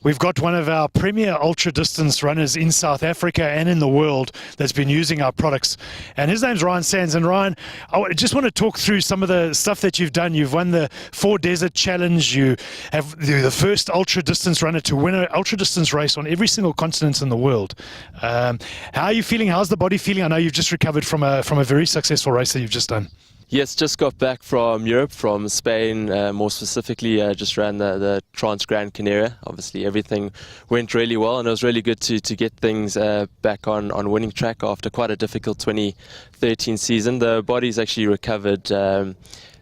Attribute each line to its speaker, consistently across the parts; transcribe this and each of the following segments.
Speaker 1: We've got one of our premier ultra distance runners in South Africa and in the world that's been using our products. And his name's Ryan Sands. And Ryan, I just want to talk through some of the stuff that you've done. You've won the 4 Desert Challenge. You have the first ultra distance runner to win an ultra distance race on every single continent in the world. How are you feeling? How's the body feeling? I know you've just recovered from a very successful race that you've just done.
Speaker 2: Yes, just got back from Europe, from Spain, more specifically. Just ran the Trans Gran Canaria. Obviously, everything went really well, and it was really good to get things back on winning track after quite a difficult 2013 season. The body's actually recovered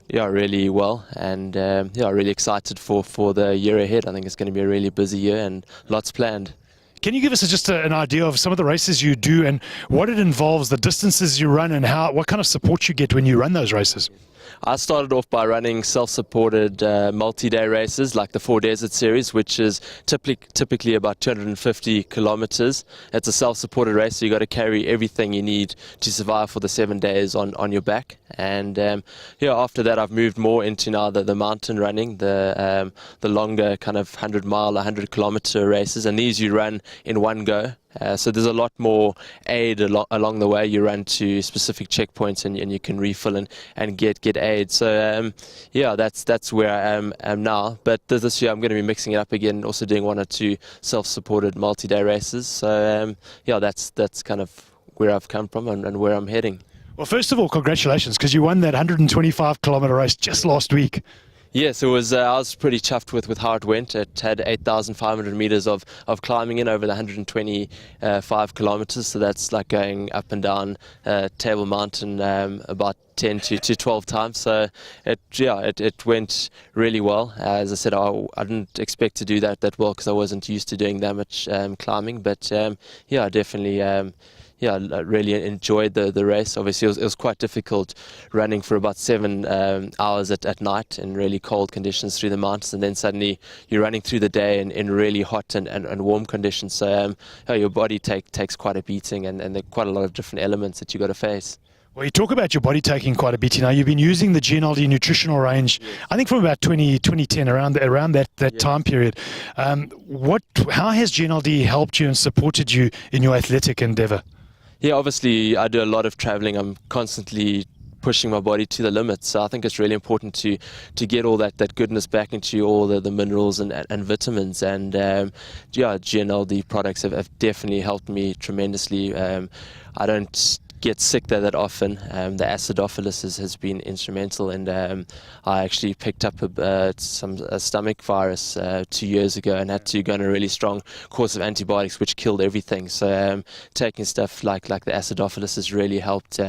Speaker 2: really well, and really excited for the year ahead. I think it's going to be a really busy year and lots planned.
Speaker 1: Can you give us just an idea of some of the races you do and what it involves, the distances you run, and what kind of support you get when you run those races?
Speaker 2: I started off by running self-supported multi-day races like the 4 Desert Series, which is typically about 250 kilometers. It's a self-supported race, so you got to carry everything you need to survive for the 7 days on your back. And after that, I've moved more into now the mountain running, the longer kind of 100-mile, 100-kilometer races, and these you run in one go. So there's a lot more aid along the way. You run to specific checkpoints and you can refill and get aid. So that's where I am now. But this year I'm going to be mixing it up again, also doing 1 or 2 self-supported multi-day races. So that's kind of where I've come from and where I'm heading.
Speaker 1: Well, first of all, congratulations, because you won that 125-kilometer race just last week.
Speaker 2: Yes, it was. I was pretty chuffed with how it went. It had 8,500 meters of climbing in over the 125 kilometers. So that's like going up and down Table Mountain about 10 to 12 times. So it went really well. As I said, I didn't expect to do that well because I wasn't used to doing that much climbing. But I definitely. I really enjoyed the race. Obviously, it was quite difficult running for about 7 hours at night in really cold conditions through the mountains, and then suddenly you're running through the day in really hot and warm conditions. So your body takes quite a beating, and there are quite a lot of different elements that you got to face.
Speaker 1: Well, you talk about your body taking quite a beating. Now, you've been using the GNLD nutritional range, yes, I think from about 2010, around that yes, time period. How has GNLD helped you and supported you in your athletic endeavor?
Speaker 2: Yeah, obviously I do a lot of traveling. I'm constantly pushing my body to the limits. So I think it's really important to get all that goodness back into all the minerals and vitamins. And GNLD products have definitely helped me tremendously. I don't get sick that often. The Acidophilus has been instrumental, and I actually picked up a stomach virus 2 years ago and had to go on a really strong course of antibiotics which killed everything. So taking stuff like the Acidophilus has really helped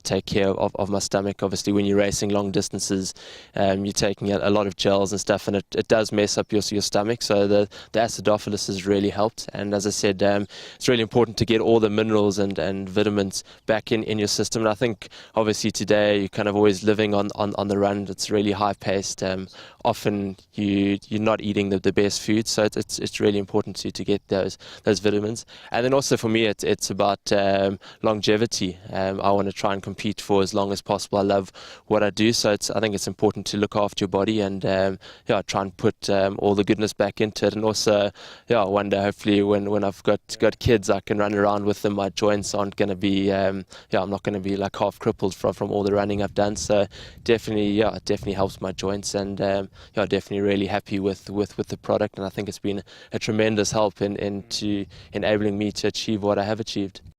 Speaker 2: take care of my stomach. Obviously when you're racing long distances, you're taking a lot of gels and stuff, and it does mess up your stomach. So the Acidophilus has really helped. And as I said, it's really important to get all the minerals and vitamins back in your system. And I think obviously today you're kind of always living on the run. It's really high paced. Often you're not eating the best food, so it's really important to get those vitamins. And then also for me it's about longevity. I want to try and compete for as long as possible. I love what I do, so I think it's important to look after your body and try and put all the goodness back into it. And also one day hopefully when I've got kids, I can run around with them. My joints aren't going to be I'm not going to be like half crippled from all the running I've done. So definitely it definitely helps my joints, and definitely really happy with the product, and I think it's been a tremendous help into enabling me to achieve what I have achieved.